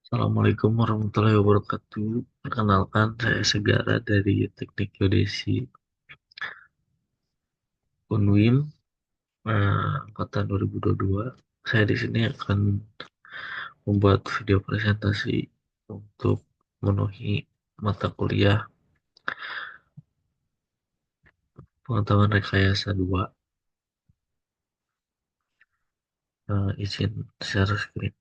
Assalamualaikum warahmatullahi wabarakatuh. Perkenalkan, saya Segara dari Teknik Geodesi Unwil, angkatan 2022. Saya di sini akan membuat video presentasi untuk memenuhi mata kuliah pengetahuan rekayasa 2. Izin share screen.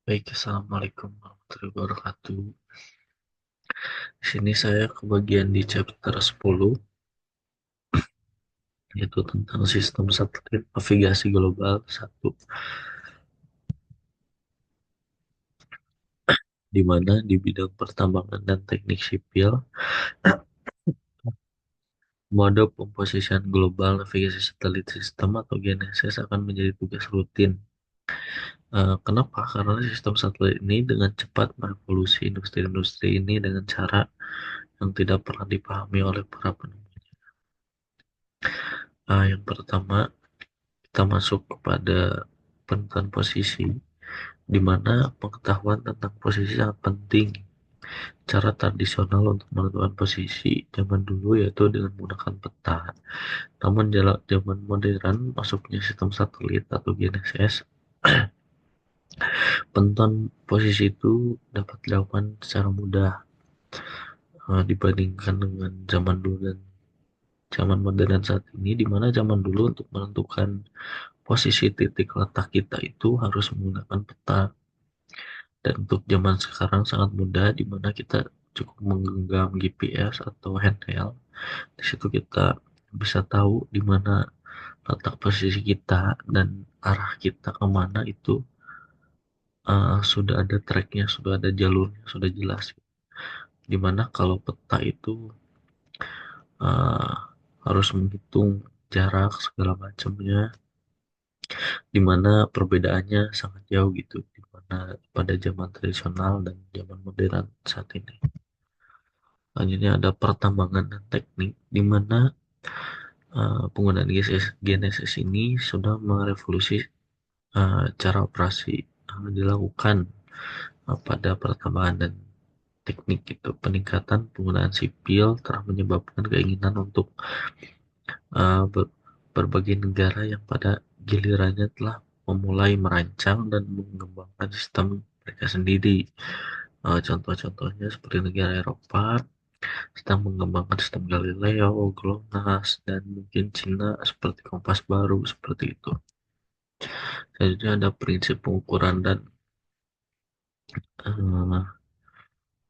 Baik, Assalamualaikum warahmatullahi wabarakatuh. Di sini saya kebagian di chapter 10, yaitu tentang sistem satelit navigasi global 1, di mana di bidang pertambangan dan teknik sipil, mode pemposisian global navigasi satelit sistem atau GNSS akan menjadi tugas rutin. Kenapa? Karena sistem satelit ini dengan cepat merevolusi industri-industri ini dengan cara yang tidak pernah dipahami oleh para penemunya. Yang pertama, kita masuk kepada penentuan posisi, di mana pengetahuan tentang posisi sangat penting. Cara tradisional untuk menentukan posisi zaman dulu yaitu dengan menggunakan peta. Namun zaman modern masuknya sistem satelit atau GNSS, penentuan posisi itu dapat dilakukan secara mudah dibandingkan dengan zaman dulu dan zaman modern saat ini, di mana zaman dulu untuk menentukan posisi titik letak kita itu harus menggunakan peta, dan untuk zaman sekarang sangat mudah, di mana kita cukup menggenggam GPS atau handheld. Di situ kita bisa tahu di mana letak posisi kita dan arah kita kemana itu sudah ada tracknya, sudah ada jalurnya, sudah jelas. Dimana kalau peta itu uh, harus menghitung jarak segala macamnya, dimana perbedaannya sangat jauh gitu, dimana pada zaman tradisional dan zaman modern saat ini. Selanjutnya ada pertambangan dan teknik, dimana penggunaan GNSS ini sudah merevolusi cara operasi dilakukan pada pertambangan dan teknik itu. Peningkatan penggunaan sipil telah menyebabkan keinginan untuk berbagai negara yang pada gilirannya telah memulai merancang dan mengembangkan sistem mereka sendiri. Contoh-contohnya seperti negara Eropa sedang mengembangkan sistem Galileo, GLONASS, dan mungkin Cina seperti kompas baru seperti itu. Selanjutnya ada prinsip pengukuran dan uh,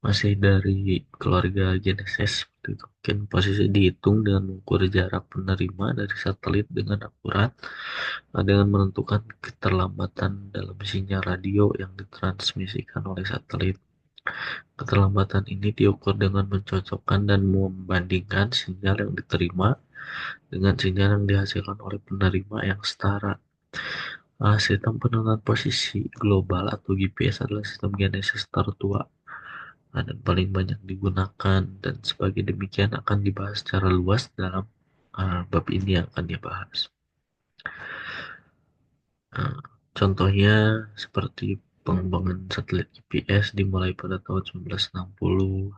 masih dari keluarga Genesis seperti itu. Mungkin posisi dihitung dengan mengukur jarak penerima dari satelit dengan akurat, dengan menentukan keterlambatan dalam sinyal radio yang ditransmisikan oleh satelit. Keterlambatan ini diukur dengan mencocokkan dan membandingkan sinyal yang diterima dengan sinyal yang dihasilkan oleh penerima yang setara. Sistem penentuan posisi global atau GPS adalah sistem genesis tertua dan paling banyak digunakan, dan sebagai demikian akan dibahas secara luas dalam bab ini yang akan dibahas. Uh, Contohnya seperti pengembangan satelit GPS dimulai pada tahun 1960.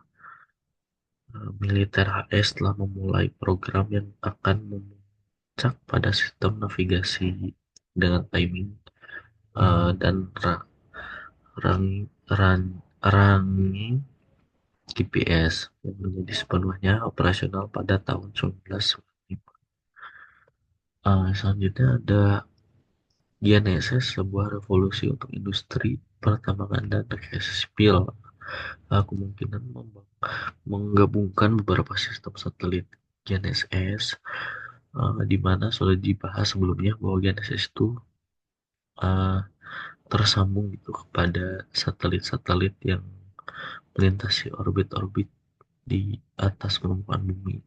Militer HS telah memulai program yang akan memuncak pada sistem navigasi dengan timing dan rangi GPS yang menjadi sepenuhnya operasional pada tahun 1995. Selanjutnya ada GNSS, sebuah revolusi untuk industri pertambangan dan rekayasa sipil. Kemungkinan menggabungkan beberapa sistem satelit GNSS, di mana sudah dibahas sebelumnya bahwa GNSS itu uh, tersambung gitu kepada satelit-satelit yang melintasi orbit-orbit di atas permukaan bumi.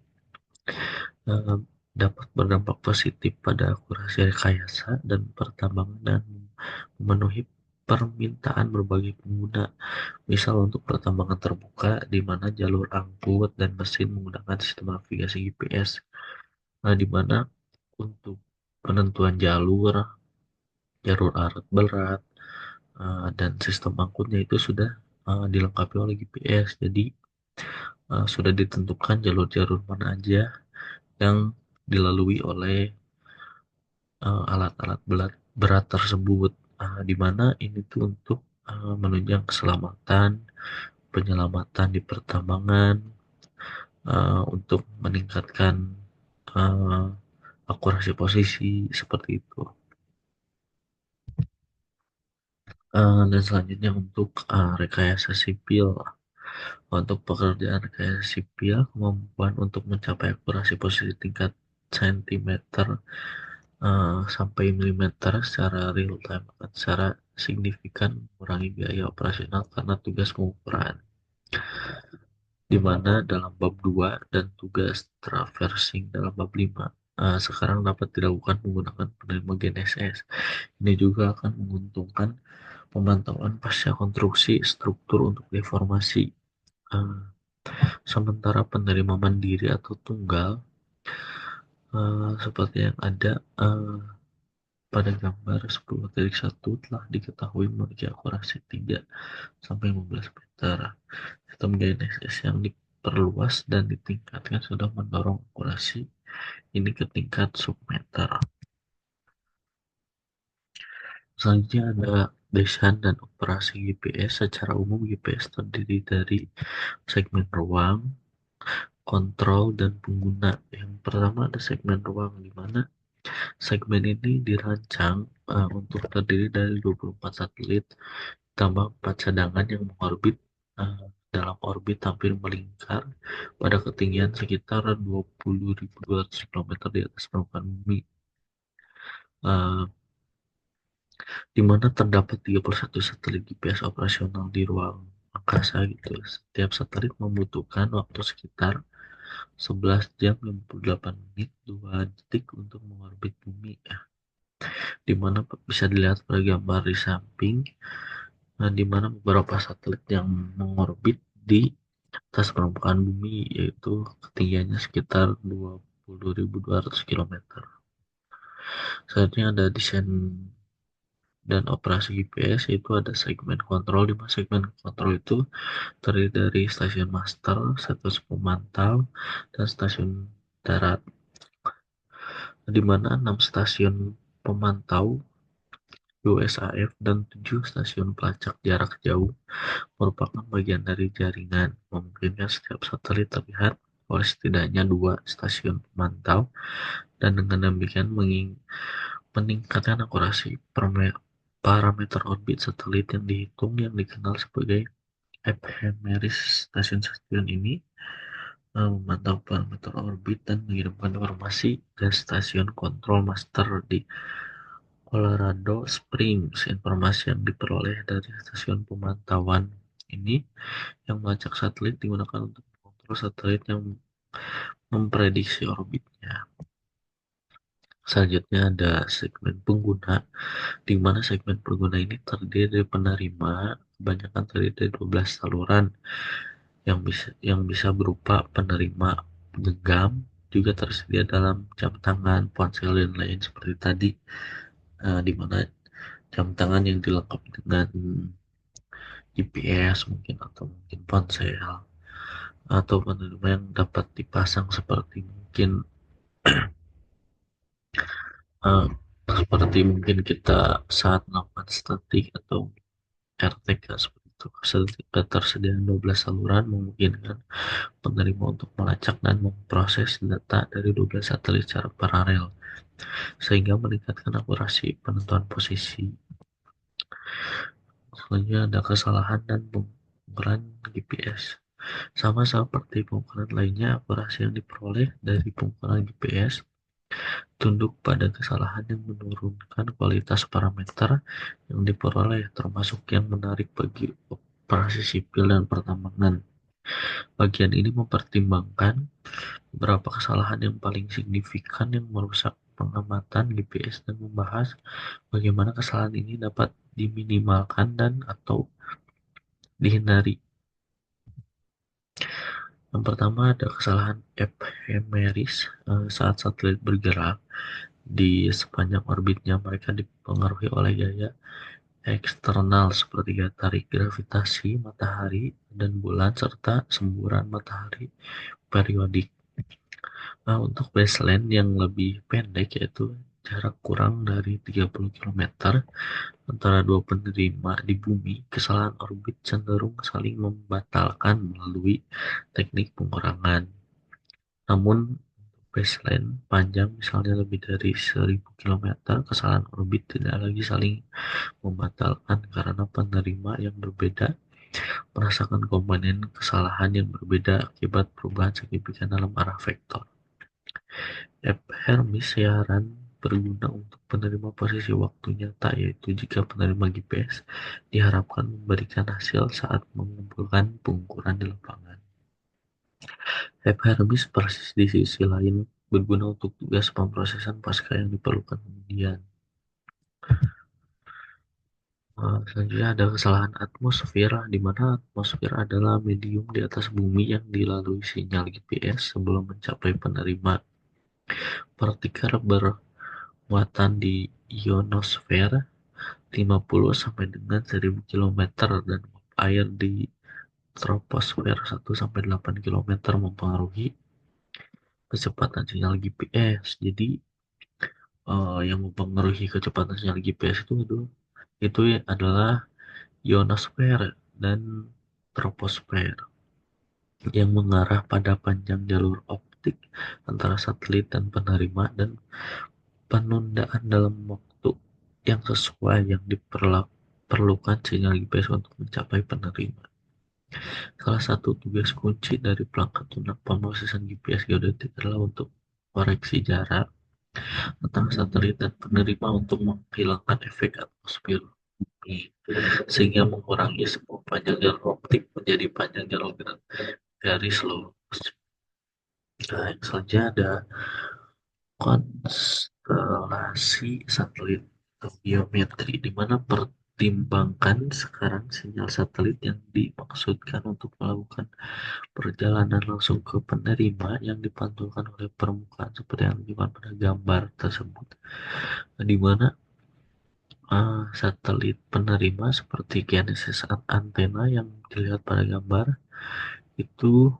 uh, Dapat berdampak positif pada akurasi rekayasa dan pertambangan dan memenuhi permintaan berbagai pengguna. Misal untuk pertambangan terbuka, di mana jalur angkut dan mesin menggunakan sistem navigasi GPS. Nah, di mana untuk penentuan jalur, jalur arat berat, dan sistem angkutnya itu sudah dilengkapi oleh GPS. Jadi sudah ditentukan jalur-jalur mana aja yang dilalui oleh alat-alat berat tersebut, di mana ini tuh untuk menunjang keselamatan, penyelamatan di pertambangan, untuk meningkatkan uh, akurasi posisi seperti itu. Dan selanjutnya untuk rekayasa sipil. Untuk pekerjaan rekayasa sipil, kemampuan untuk mencapai akurasi posisi tingkat sentimeter sampai milimeter secara real time akan secara signifikan mengurangi biaya operasional karena tugas pengukuran, di mana dalam bab 2 dan tugas traversing dalam bab 5 sekarang dapat dilakukan menggunakan penerima GNSS. Ini juga akan menguntungkan pemantauan pasca konstruksi struktur untuk deformasi. Uh, Sementara penerima mandiri atau tunggal, seperti yang ada pada gambar 10.1 telah diketahui memiliki akurasi 3 sampai 15 meter. Sistem GNSS yang diperluas dan ditingkatkan sudah mendorong akurasi ini ke tingkat submeter. Selanjutnya ada desain dan operasi GPS. Secara umum GPS terdiri dari segmen ruang, kontrol, dan pengguna. Yang pertama ada segmen ruang, di mana segmen ini dirancang untuk terdiri dari 24 satelit tambah 4 cadangan yang mengorbit dalam orbit hampir melingkar pada ketinggian sekitar 20.200 km di atas permukaan bumi, uh, di mana terdapat 31 satelit GPS operasional di ruang angkasa gitu. Setiap satelit membutuhkan waktu sekitar 11 jam 58 menit 2 detik untuk mengorbit bumi, di mana bisa dilihat pada gambar di samping, di mana beberapa satelit yang mengorbit di atas permukaan bumi, yaitu ketinggiannya sekitar 20.200 km. Selanjutnya ada desain dan operasi GPS, yaitu ada segmen kontrol, di mana segmen kontrol itu terdiri dari stasiun master, stasiun pemantau, dan stasiun darat, di mana 6 stasiun pemantau USAF dan 7 stasiun pelacak jarak jauh merupakan bagian dari jaringan, memungkinkan setiap satelit terlihat oleh setidaknya 2 stasiun pemantau, dan dengan demikian meningkatkan akurasi parameter orbit satelit yang dihitung, yang dikenal sebagai ephemeris. Stasiun-stasiun ini memantau parameter orbit dan mengirimkan informasi ke stasiun kontrol master di Colorado Springs. Informasi yang diperoleh dari stasiun pemantauan ini yang melacak satelit digunakan untuk mengontrol satelit yang memprediksi orbitnya. Selanjutnya ada segmen pengguna, di mana segmen pengguna ini terdiri dari penerima, kebanyakan terdiri dari 12 saluran yang bisa berupa penerima genggam, juga tersedia dalam jam tangan, ponsel, dan lain seperti tadi, di mana jam tangan yang dilengkapi dengan GPS mungkin, atau mungkin ponsel, atau penerima yang dapat dipasang seperti mungkin uh, seperti mungkin kita saat melakukan statik atau RTK seperti itu. Ketersediaan 12 saluran memungkinkan penerima untuk melacak dan memproses data dari 12 satelit secara paralel, sehingga meningkatkan akurasi penentuan posisi. Selanjutnya ada kesalahan dan pengukuran GPS. Sama seperti pengukuran lainnya, akurasi yang diperoleh dari pengukuran GPS tunduk pada kesalahan yang menurunkan kualitas parameter yang diperoleh, termasuk yang menarik bagi operasi sipil dan pertambangan. Bagian ini mempertimbangkan beberapa kesalahan yang paling signifikan yang merusak pengamatan GPS dan membahas bagaimana kesalahan ini dapat diminimalkan dan atau dihindari. Yang pertama ada kesalahan ephemeris. Saat satelit bergerak di sepanjang orbitnya, mereka dipengaruhi oleh gaya eksternal seperti gaya tarik gravitasi matahari dan bulan serta semburan matahari periodik. Nah, untuk baseline yang lebih pendek yaitu jarak kurang dari 30 km antara dua penerima di bumi, kesalahan orbit cenderung saling membatalkan melalui teknik pengurangan. Namun baseline panjang misalnya lebih dari 1000 km, kesalahan orbit tidak lagi saling membatalkan karena penerima yang berbeda merasakan komponen kesalahan yang berbeda akibat perubahan signifikan dalam arah vektor. App Hermes siaran berguna untuk penerima posisi waktu nyata, yaitu jika penerima GPS diharapkan memberikan hasil saat mengumpulkan pengukuran di lapangan. App Hermes persis di sisi lain berguna untuk tugas pemrosesan pasca yang diperlukan kemudian. Selanjutnya ada kesalahan atmosfer, di mana atmosfer adalah medium di atas bumi yang dilalui sinyal GPS sebelum mencapai penerima. Partikel bermuatan di ionosfer 50 sampai dengan 1000 km dan uap air di troposfer 1 sampai 8 km mempengaruhi kecepatan sinyal GPS. Jadi yang mempengaruhi kecepatan sinyal GPS itu adalah ionosfer dan troposfer yang mengarah pada panjang jalur optik antara satelit dan penerima dan penundaan dalam waktu yang sesuai yang diperlukan sinyal GPS untuk mencapai penerima. Salah satu tugas kunci dari perangkat lunak pemrosesan GPS geodetik adalah untuk koreksi jarak antara satelit dan penerima untuk menghilangkan efek atmosfer bumi, sehingga mengurangi semua panjang jalur optik menjadi panjang jalur garis lurus. Nah, yang selanjutnya ada konstelasi satelit atau geometri, di mana pertimbangkan sekarang sinyal satelit yang dimaksudkan untuk melakukan perjalanan langsung ke penerima yang dipantulkan oleh permukaan seperti yang ditunjukkan pada gambar tersebut, di mana satelit penerima seperti Genesis antena yang dilihat pada gambar itu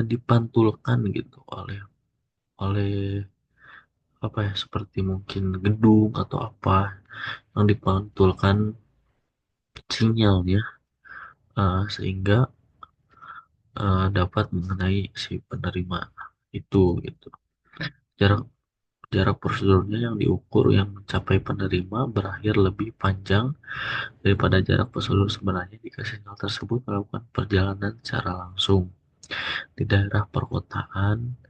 dipantulkan gitu oleh oleh apa ya, seperti mungkin gedung atau apa yang dipantulkan sinyalnya, sehingga dapat mengenai si penerima itu gitu. Jarak jarak prosedurnya yang diukur yang mencapai penerima berakhir lebih panjang daripada jarak prosedur sebenarnya jika sinyal tersebut melakukan perjalanan secara langsung. Di daerah perkotaan,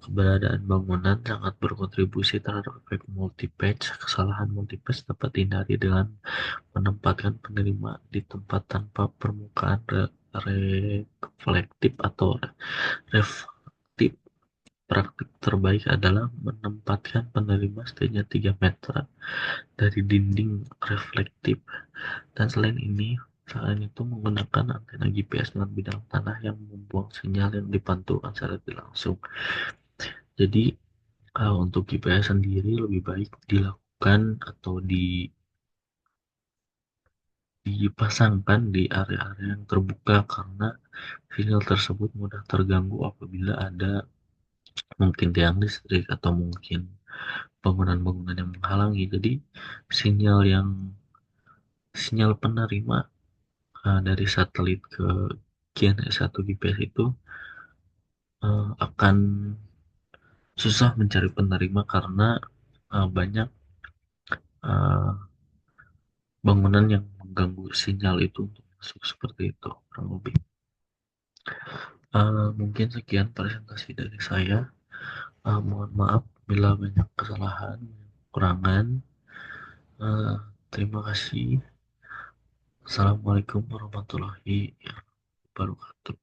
keberadaan bangunan sangat berkontribusi terhadap efek multipatch. Kesalahan multipatch dapat dihindari dengan menempatkan penerima di tempat tanpa permukaan reflektif atau refraktif. Praktik terbaik adalah menempatkan penerima setidaknya 3 meter dari dinding reflektif. Dan selain itu menggunakan antena GPS dengan bidang tanah yang membuang sinyal yang dipantulkan secara langsung. Jadi untuk GPS sendiri lebih baik dilakukan atau dipasangkan di area-area yang terbuka karena sinyal tersebut mudah terganggu apabila ada mungkin tiang listrik atau mungkin bangunan-bangunan yang menghalangi. Jadi sinyal yang sinyal penerima dari satelit ke GNSS atau GPS itu akan susah mencari penerima karena banyak uh, bangunan yang mengganggu sinyal itu untuk masuk, seperti itu kurang lebih. Mungkin sekian presentasi dari saya. Mohon maaf bila banyak kesalahan, kekurangan. Uh, Terima kasih. Assalamualaikum warahmatullahi wabarakatuh.